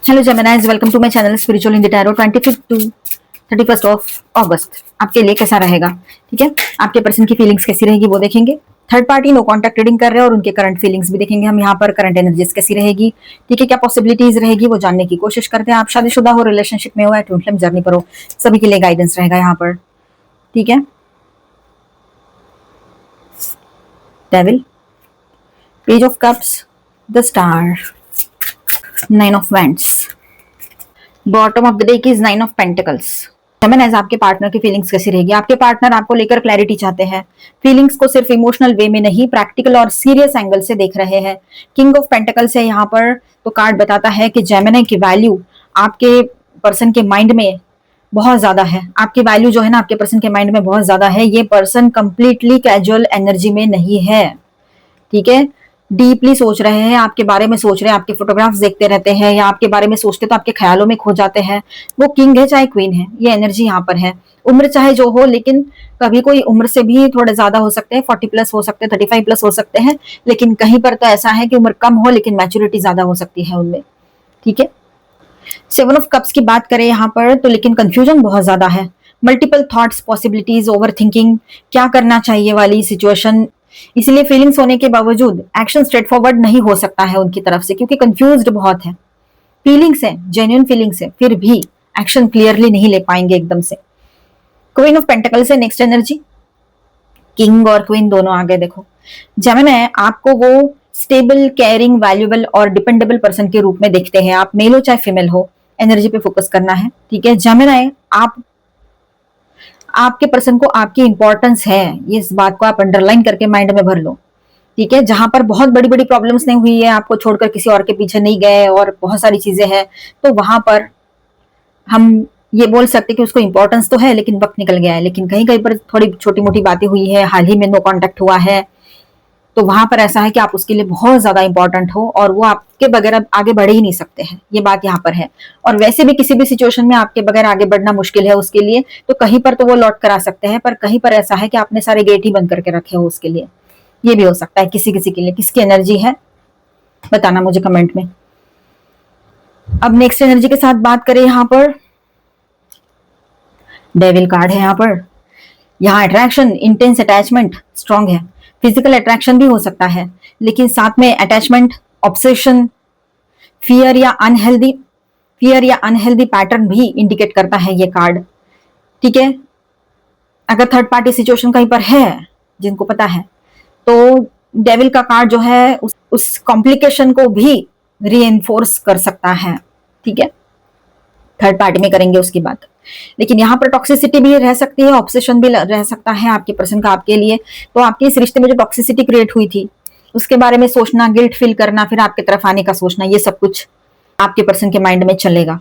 Hello Geminis, welcome to my channel spiritual in the tarot. 25 to 31 of August आपके लिए कैसा रहेगा? ठीक है, आपके पर्सन की फीलिंग्स कैसी रहेगी वो देखेंगे। Third party no contact reading कर रहे हैं और उनके करंट फीलिंग्स भी देखेंगे हम यहाँ पर। करंट एनर्जीज कैसी रहेगी, ठीक है, क्या पॉसिबिलिटीज रहेगी वो जानने की कोशिश करते हैं। आप शादीशुदा हो, रिलेशनशिप में हो, ट्विन फ्लेम जर्नी पर हो, सभी के लिए गाइडेंस रहेगा यहाँ पर। ठीक है, devil, page of cups, the star, nine of wands, bottom of the deck is nine of pentacles. जेमिनाइज, आपके पार्टनर की फीलिंग्स कैसी रहेगी? आपके पार्टनर आपको लेकर क्लैरिटी चाहते हैं, फीलिंग्स को सिर्फ इमोशनल वे में नहीं, प्रैक्टिकल और सीरियस एंगल से देख रहे हैं। किंग ऑफ पेंटिकल्स है यहाँ पर, तो कार्ड बताता है कि जेमिनी की वैल्यू आपके पर्सन के माइंड में बहुत ज्यादा है। आपकी वैल्यू जो है ना आपके पर्सन के माइंड में बहुत ज्यादा है। ये पर्सन कंप्लीटली कैजुअल एनर्जी में नहीं है, ठीक है, डीपली सोच रहे हैं, आपके बारे में सोच रहे हैं, आपके फोटोग्राफ्स देखते रहते हैं या आपके बारे में सोचते तो आपके ख्यालों में खो जाते हैं। वो किंग है चाहे क्वीन है, ये एनर्जी यहाँ पर है। उम्र चाहे जो हो, लेकिन कभी कोई उम्र से भी थोड़े ज्यादा हो सकते हैं, 40 प्लस हो सकते हैं, 35 प्लस हो सकते हैं, लेकिन कहीं पर तो ऐसा है कि उम्र कम हो लेकिन मैच्योरिटी ज्यादा हो सकती है उनमें। ठीक है, 7 ऑफ कप्स की बात करें यहाँ पर तो लेकिन कंफ्यूजन बहुत ज्यादा है। Multiple thoughts, possibilities, over thinking, क्या करना चाहिए वाली सिचुएशन। इसलिए फीलिंग्स होने के बावजूद एक्शन स्ट्रेट फॉरवर्ड नहीं हो सकता है उनकी तरफ से, क्योंकि कंफ्यूज्ड बहुत है। फीलिंग्स है, जेन्युइन फीलिंग्स है, फिर भी एक्शन क्लियरली नहीं ले पाएंगे एकदम से। क्वीन ऑफ पेंटिकल्स है नेक्स्ट एनर्जी। किंग और क्वीन दोनों आगे देखो। जेमिनी आपको वो स्टेबल, केयरिंग, वैल्यूएबल और डिपेंडेबल पर्सन के रूप में देखते हैं। आप मेल हो चाहे फीमेल हो, एनर्जी पे फोकस करना है। ठीक है, जेमिनी आपके पर्सन को आपकी इंपॉर्टेंस है, ये इस बात को आप अंडरलाइन करके माइंड में भर लो। ठीक है, जहां पर बहुत बड़ी बड़ी प्रॉब्लम्स नहीं हुई है, आपको छोड़कर किसी और के पीछे नहीं गए और बहुत सारी चीजें हैं, तो वहां पर हम ये बोल सकते कि उसको इंपॉर्टेंस तो है लेकिन वक्त निकल गया है। लेकिन कहीं कहीं पर थोड़ी छोटी मोटी बातें हुई है, हाल ही में नो कांटेक्ट हुआ है, तो वहां पर ऐसा है कि आप उसके लिए बहुत ज्यादा इंपॉर्टेंट हो और वो आपके बगैर अब आगे बढ़ ही नहीं सकते हैं, ये बात यहाँ पर है। और वैसे भी किसी भी सिचुएशन में आपके बगैर आगे बढ़ना मुश्किल है उसके लिए, तो कहीं पर तो वो लौट कर आ सकते हैं, पर कहीं पर ऐसा है कि आपने सारे गेट ही बंद करके रखे हो उसके लिए। ये भी हो सकता है किसी किसी के लिए। किसकी एनर्जी है बताना मुझे कमेंट में। अब नेक्स्ट एनर्जी के साथ बात करें, यहाँ पर डेविल कार्ड है यहाँ पर। यहाँ अट्रैक्शन, इंटेंस अटैचमेंट स्ट्रांग है। फिजिकल अट्रैक्शन भी हो सकता है, लेकिन साथ में अटैचमेंट, ऑब्सेशन, फियर या अनहेल्दी पैटर्न भी इंडिकेट करता है ये कार्ड। ठीक है, अगर थर्ड पार्टी सिचुएशन कहीं पर है, जिनको पता है, तो डेविल का कार्ड जो है उस कॉम्प्लिकेशन को भी रीइंफोर्स कर सकता है। ठीक है, थर्ड पार्टी में करेंगे उसकी बात। लेकिन यहाँ पर टॉक्सिसिटी भी रह सकती है, ऑब्सेशन भी रह सकता है आपके पर्सन का आपके लिए। तो आपके इस रिश्ते में जो टॉक्सिसिटी क्रिएट हुई थी उसके बारे में सोचना, गिल्ट फील करना, फिर आपकी तरफ आने का सोचना, ये सब कुछ आपके पर्सन के माइंड में चलेगा।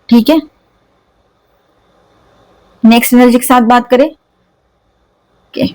ठीक है, नेक्स्ट एनर्जी के साथ बात करें। okay.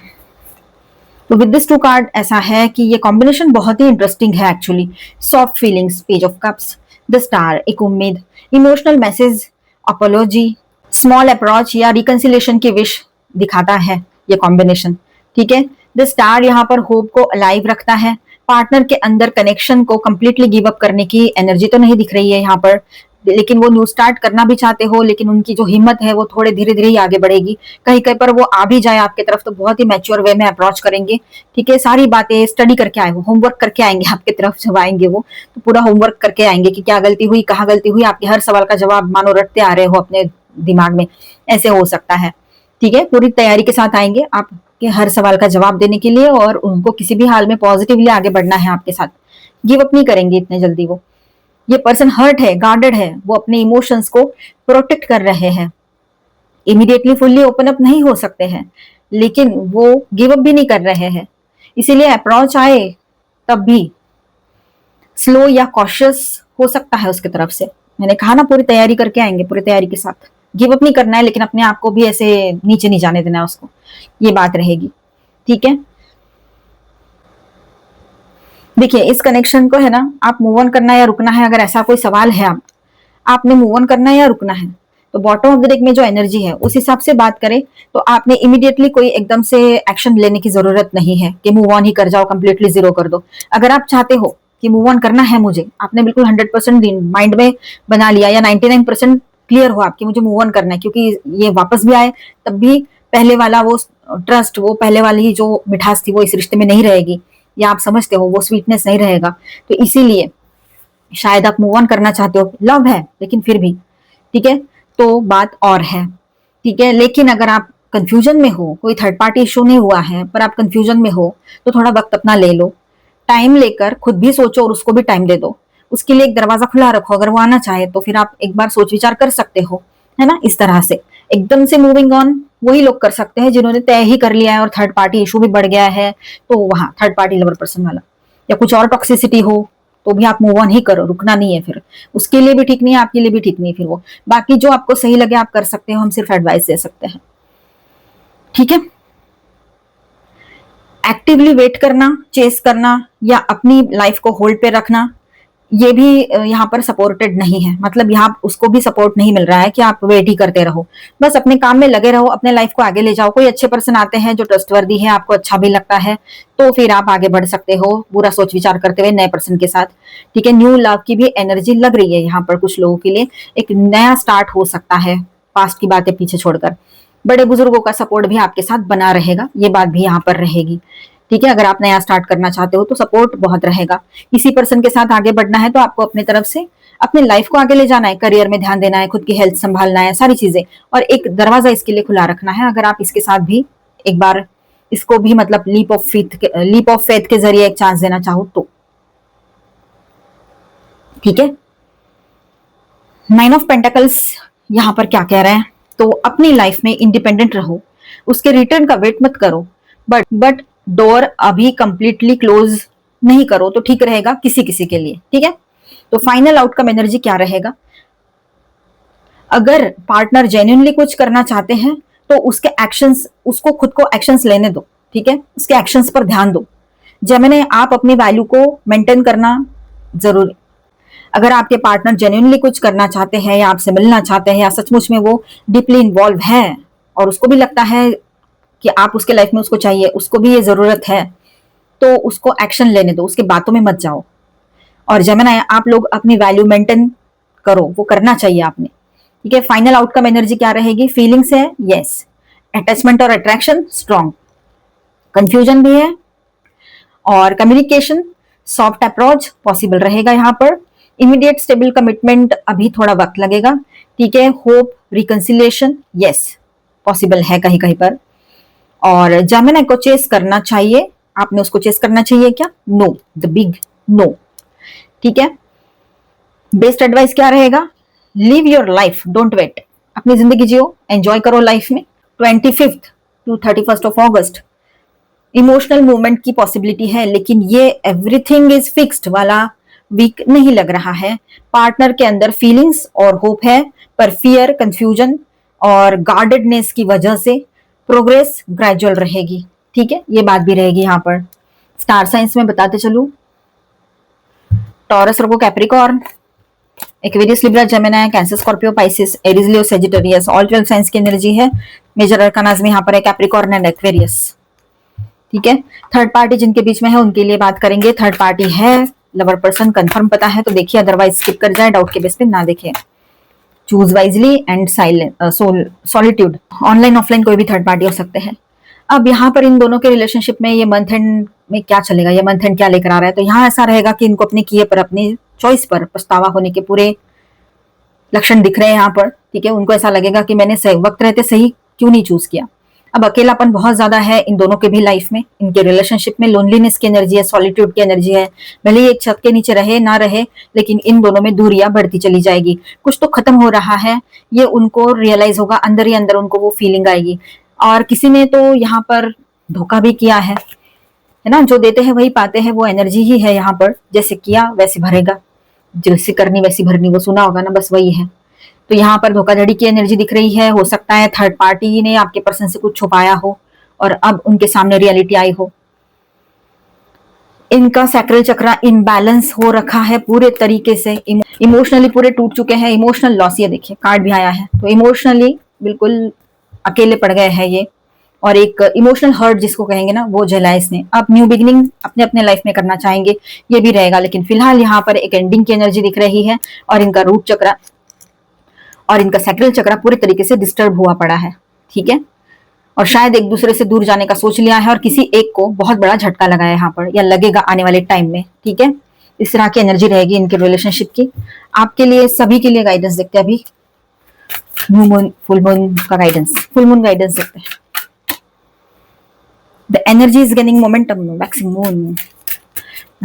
तो विद दिस टू कार्ड ऐसा है कि ये कॉम्बिनेशन बहुत ही इंटरेस्टिंग है actually. Soft feelings, page of cups, the star, एक उम्मीद, emotional message, apology, small approach या रिकंसिलेशन की विश दिखाता है ये कॉम्बिनेशन। ठीक है, द स्टार यहाँ पर होप को अलाइव रखता है। पार्टनर के अंदर कनेक्शन को कंप्लीटली गिव अप करने की एनर्जी तो नहीं दिख रही है यहाँ पर, लेकिन वो न्यू स्टार्ट करना भी चाहते हो, लेकिन उनकी जो हिम्मत है वो थोड़े धीरे धीरे ही आगे बढ़ेगी। कहीं कहीं पर वो आ भी जाए आपके तरफ तो बहुत ही मैच्योर वे में अप्रोच करेंगे। ठीक है, सारी बातें स्टडी करके आए हो, होमवर्क करके आएंगे आपके तरफ जब आएंगे वो, तो पूरा होमवर्क करके आएंगे कि क्या गलती हुई, कहाँ गलती हुई, आपके हर सवाल का जवाब मानो रटते आ रहे हो अपने दिमाग में, ऐसे हो सकता है। ठीक है, पूरी तैयारी के साथ आएंगे आपके हर सवाल का जवाब देने के लिए, और उनको किसी भी हाल में पॉजिटिवली आगे बढ़ना है आपके साथ, गिव अप नहीं करेंगे इतने जल्दी वो। ये पर्सन हर्ट है, गार्डेड है, वो अपने इमोशंस को प्रोटेक्ट कर रहे हैं। इमीडिएटली फुल्ली ओपन अप नहीं हो सकते हैं, लेकिन वो गिव अप भी नहीं कर रहे हैं। इसीलिए अप्रोच आए तब भी स्लो या कॉशियस हो सकता है उसके तरफ से। मैंने कहा ना, पूरी तैयारी करके आएंगे, पूरी तैयारी के साथ। गिव अप नहीं करना है, लेकिन अपने आप को भी ऐसे नीचे नहीं जाने देना है उसको, ये बात रहेगी। ठीक है, देखिए इस कनेक्शन को है ना, आप मूव ऑन करना है या रुकना है, अगर ऐसा कोई सवाल है आपने मूव ऑन करना है या रुकना है, तो बॉटम ऑफ द डेक में जो एनर्जी है उस हिसाब से बात करें तो आपने इमीडिएटली कोई एकदम से एक्शन लेने की जरूरत नहीं है कि मूव ऑन ही कर जाओ, कंप्लीटली जीरो कर दो। अगर आप चाहते हो कि मूव ऑन करना है मुझे, आपने बिल्कुल 100% माइंड में बना लिया, या 99% क्लियर हो आपकी मुझे मूव ऑन करना है, क्योंकि ये वापस भी आए तब भी पहले वाला वो ट्रस्ट, वो पहले वाली ही जो मिठास थी वो इस रिश्ते में नहीं रहेगी, या आप समझते हो वो स्वीटनेस नहीं रहेगा। तो इसीलिए शायद आप मूव ऑन करना चाहते हो, लव है लेकिन फिर भी, ठीक है, तो बात और है, ठीक है। लेकिन अगर आप कंफ्यूजन में हो, कोई थर्ड पार्टी इशू नहीं हुआ है पर आप कंफ्यूजन में हो, तो थोड़ा वक्त अपना ले लो, टाइम लेकर खुद भी सोचो और उसको भी टाइम दे दो, उसके लिए एक दरवाजा खुला रखो, अगर वो आना चाहे तो फिर आप एक बार सोच विचार कर सकते हो, है ना। इस तरह से एकदम से मूविंग ऑन वही लोग कर सकते हैं जिन्होंने तय ही कर लिया है और थर्ड पार्टी इशू भी बढ़ गया है, तो वहां थर्ड पार्टी लवर पर्सन वाला, या कुछ और टॉक्सिसिटी हो तो भी आप मूव ऑन ही करो, रुकना नहीं है, फिर उसके लिए भी ठीक नहीं है, आपके लिए भी ठीक नहीं है फिर वो। बाकी जो आपको सही लगे आप कर सकते हो, हम सिर्फ एडवाइस दे सकते हैं, ठीक है। एक्टिवली वेट करना, चेस करना, या अपनी लाइफ को होल्ड पे रखना, ये भी यहाँ पर सपोर्टेड नहीं है, मतलब यहाँ उसको भी सपोर्ट नहीं मिल रहा है कि आप वेट ही करते रहो, बस अपने काम में लगे रहो, अपने लाइफ को आगे ले जाओ। कोई अच्छे पर्सन आते हैं जो ट्रस्टवर्दी है, आपको अच्छा भी लगता है, तो फिर आप आगे बढ़ सकते हो पूरा सोच विचार करते हुए नए पर्सन के साथ, ठीक है। न्यू लव की भी एनर्जी लग रही है यहाँ पर कुछ लोगों के लिए, एक नया स्टार्ट हो सकता है, पास्ट की बातें पीछे छोड़कर। बड़े बुजुर्गों का सपोर्ट भी आपके साथ बना रहेगा, ये बात भी यहाँ पर रहेगी, ठीक है। अगर आप नया स्टार्ट करना चाहते हो तो सपोर्ट बहुत रहेगा। इसी पर्सन के साथ आगे बढ़ना है तो आपको अपनी तरफ से अपने लाइफ को आगे ले जाना है, करियर में ध्यान देना है, खुद की हेल्थ संभालना है, सारी चीजें, और एक दरवाजा इसके लिए खुला रखना है। अगर आप इसके साथ भी एक बार इसको भी मतलब लीप ऑफ फेथ के जरिए एक चांस देना चाहो तो, ठीक है। 9 ऑफ पेंटिकल्स यहाँ पर क्या कह रहे हैं, तो अपनी लाइफ में इंडिपेंडेंट रहो, उसके रिटर्न का वेट मत करो, बट डोर अभी कंप्लीटली क्लोज नहीं करो तो ठीक रहेगा किसी किसी के लिए, ठीक है। तो फाइनल आउटकम एनर्जी क्या रहेगा, अगर पार्टनर जेन्युइनली कुछ करना चाहते हैं तो उसके एक्शंस, उसको खुद को एक्शंस लेने दो, ठीक है, उसके एक्शंस पर ध्यान दो। जेमिनी, आप अपनी वैल्यू को मेंटेन करना जरूरी, अगर आपके पार्टनर जेन्युइनली कुछ करना चाहते हैं या आपसे मिलना चाहते हैं या सचमुच में वो डीपली इन्वॉल्व है और उसको भी लगता है कि आप उसके लाइफ में उसको चाहिए, उसको भी ये जरूरत है, तो उसको एक्शन लेने दो, उसके बातों में मत जाओ। और जेमिनी, आप लोग अपनी वैल्यू मेंटेन करो, वो करना चाहिए आपने, ठीक है। फाइनल आउटकम एनर्जी क्या रहेगी, फीलिंग्स है, यस, अटैचमेंट और अट्रैक्शन स्ट्रॉन्ग, कंफ्यूजन भी है, और कम्युनिकेशन सॉफ्ट अप्रोच पॉसिबल रहेगा यहाँ पर। इमीडिएट स्टेबल कमिटमेंट अभी थोड़ा वक्त लगेगा, ठीक है। होप रिकंसिलिएशन यस पॉसिबल है कहीं कहीं पर। और जेमिनी को चेस करना चाहिए, आपने उसको चेस करना चाहिए क्या, नो, द बिग नो, ठीक है। बेस्ट एडवाइस क्या रहेगा, live your life, don't wait, अपनी जिंदगी जियो, एंजॉय करो लाइफ में। 25 to 31 of August emotional movement की पॉसिबिलिटी है, लेकिन ये एवरीथिंग इज फिक्स्ड वाला वीक नहीं लग रहा है। पार्टनर के अंदर फीलिंग्स और होप है, पर फियर, कंफ्यूजन और गार्डेडनेस की वजह से प्रोग्रेस ग्रेजुअल रहेगी, ठीक है, ये बात भी रहेगी यहाँ पर। स्टार साइंस में बताते चलूं, Taurus, Virgo, Capricorn, Aquarius, Libra, Gemini, Cancer, Scorpio, Pisces, Aries, Leo, Sagittarius, all 12 science की एनर्जी है। मेजर अरकानाज में यहाँ पर है कैप्रिकॉर्न एंड एक्वेरियस, ठीक है। थर्ड पार्टी जिनके बीच में है उनके लिए बात करेंगे। थर्ड पार्टी है, लवर पर्सन कंफर्म पता है तो देखिए, अदरवाइज स्किप कर जाए, डाउट के बेस पे ना देखें। Choose wisely and silent solitude, online offline कोई भी थर्ड पार्टी हो सकते हैं। अब यहाँ पर इन दोनों के रिलेशनशिप में ये मंथ एंड में क्या चलेगा, ये मंथ एंड क्या लेकर आ रहा है, तो यहाँ ऐसा रहेगा कि इनको अपने किए पर, अपनी चॉइस पर पछतावा होने के पूरे लक्षण दिख रहे हैं यहाँ पर, ठीक है। उनको ऐसा लगेगा कि मैंने सही वक्त रहते सही क्यों नहीं चूज किया। अब अकेलापन बहुत ज्यादा है इन दोनों के भी लाइफ में, इनके रिलेशनशिप में लोनलीनेस की एनर्जी है, सॉलिट्यूड की एनर्जी है। भले ही एक छत के नीचे रहे ना रहे, लेकिन इन दोनों में दूरियां बढ़ती चली जाएगी, कुछ तो खत्म हो रहा है, ये उनको रियलाइज होगा, अंदर ही अंदर उनको वो फीलिंग आएगी। और किसी ने तो यहाँ पर धोखा भी किया है ना, जो देते हैं वही पाते हैं, वो एनर्जी ही है यहाँ पर, जैसे किया वैसे भरेगा, जैसे करनी वैसी भरनी, वो सुना होगा ना, बस वही है। तो यहाँ पर धोखाधड़ी की एनर्जी दिख रही है, हो सकता है थर्ड पार्टी ने आपके पर्सन से कुछ छुपाया हो और अब उनके सामने रियलिटी आई हो। इनका सैक्रल चक्र इम्बैलेंस हो रखा है पूरे तरीके से, इमोशनली पूरे टूट चुके हैं, इमोशनल लॉस, ये देखिए कार्ड भी आया है, तो इमोशनली बिल्कुल अकेले पड़ गए हैं ये, और एक इमोशनल हर्ट जिसको कहेंगे ना, वो झेला है इसने। आप न्यू बिगिनिंग अपने अपने लाइफ में करना चाहेंगे, ये भी रहेगा, लेकिन फिलहाल यहाँ पर एक एंडिंग की एनर्जी दिख रही है, और इनका रूट चक्र और इनका सैक्रल चक्र पूरे तरीके से डिस्टर्ब हुआ पड़ा है, ठीक है। और शायद एक दूसरे से दूर जाने का सोच लिया है, और किसी एक को बहुत बड़ा झटका लगा है यहाँ पर, या लगेगा आने वाले टाइम में, ठीक है। इस तरह की एनर्जी रहेगी इनके रिलेशनशिप की। आपके लिए, सभी के लिए गाइडेंस देखते हैं अभी, न्यू मून, फुल मून का गाइडेंस, फुल मून गाइडेंस देखते हैं। The energy is gaining momentum, waxing moon.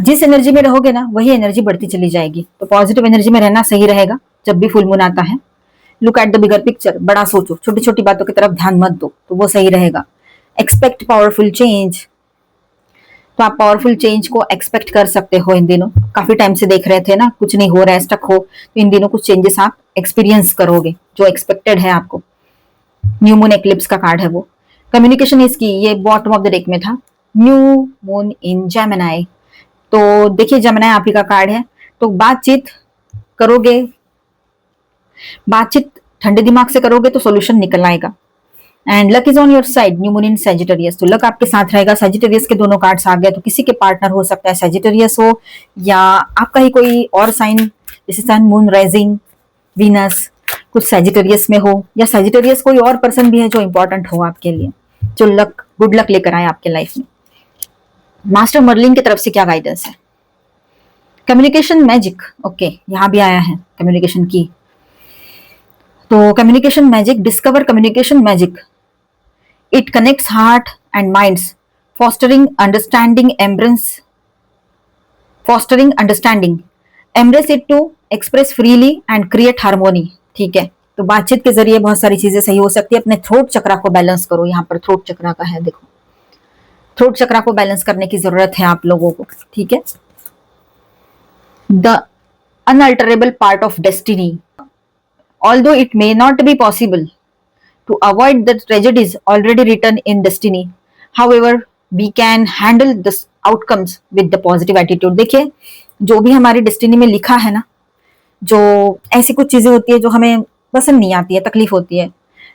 जिस एनर्जी में रहोगे ना, वही एनर्जी बढ़ती चली जाएगी, तो पॉजिटिव एनर्जी में रहना सही रहेगा जब भी फुल मून आता है। Look at the bigger picture, बड़ा सोचो, छोटी छोटी बातों की तरफ ध्यान मत दो, तो वो सही रहेगा। एक्सपेक्ट पावरफुल चेंज, तो आप पावरफुल चेंज को एक्सपेक्ट कर सकते हो इन दिनों। काफी टाइम से देख रहे थे ना, कुछ नहीं हो रहा है, स्टक हो, तो इन दिनों कुछ चेंजेस आप एक्सपीरियंस करोगे, जो एक्सपेक्टेड है आपको। न्यू मून एक्लिप्स का कार्ड है वो। कम्युनिकेशन इसकी, ये बॉटम ऑफ द डेक में था। न्यू मून इन जेमिनी, तो देखिए जेमिनी आप ही का कार्ड है, तो बातचीत करोगे, बातचीत ठंडे दिमाग से करोगे तो सोल्यूशन निकल आएगा। And luck is on your side, new moon in Sagittarius, तो लक आपके साथ रहेगा। सेजिटेरियस के दोनों कार्ड्स आ गए, तो किसी के पार्टनर हो सकता है सेजिटेरियस हो, या आपका ही कोई और साइन, जैसे सन, मून, राइजिंग, वीनस कुछ सेजिटेरियस में हो, या सेजिटेरियस कोई और पर्सन भी है जो इंपॉर्टेंट हो आपके लिए, जो लक, गुड लक लेकर आए आपके लाइफ में। मास्टर मर्लिन की तरफ से क्या गाइडेंस है? कम्युनिकेशन मैजिक, ओके, यहां भी आया है कम्युनिकेशन की, तो communication magic, discover communication magic, it connects heart and minds, fostering understanding, embrace it to express freely and create harmony, ठीक है। तो बातचीत के जरिए बहुत सारी चीजें सही हो सकती है। अपने थ्रोट चक्रा को बैलेंस करो, यहाँ पर थ्रोट चक्रा का है, देखो थ्रोट चक्रा को बैलेंस करने की जरूरत है आप लोगों को, ठीक है। The unalterable part of destiny, although it may not be possible to avoid the tragedies already written in destiny, however we can handle the outcomes with the positive attitude। देखिए, जो भी हमारी डेस्टिनी में लिखा है ना, जो ऐसी कुछ चीजें होती है जो हमें पसंद नहीं आती है, तकलीफ होती है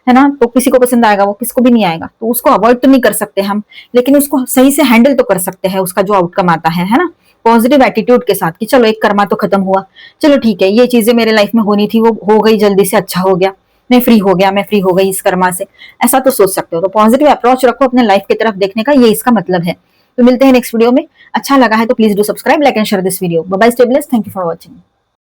ना, तो किसी को पसंद आएगा, वो किसको भी नहीं आएगा, तो उसको अवॉइड तो नहीं कर सकते हम, लेकिन उसको सही से हैंडल तो कर सकते हैं, उसका जो आउटकम आता है ना, पॉजिटिव एटीट्यूड के साथ, कि चलो एक कर्मा तो खत्म हुआ, चलो ठीक है, ये चीजें मेरे लाइफ में होनी थी, वो हो गई जल्दी से, अच्छा हो गया, मैं फ्री हो गया, मैं फ्री हो गई इस कर्मा से, ऐसा तो सोच सकते हो। तो पॉजिटिव अप्रोच रखो अपने लाइफ की तरफ देखने का, ये इसका मतलब है। तो मिलते हैं नेक्स्ट वीडियो में। अच्छा लगा है तो please do subscribe, like and share this video. Bye bye, stay blessed, thank you for watching.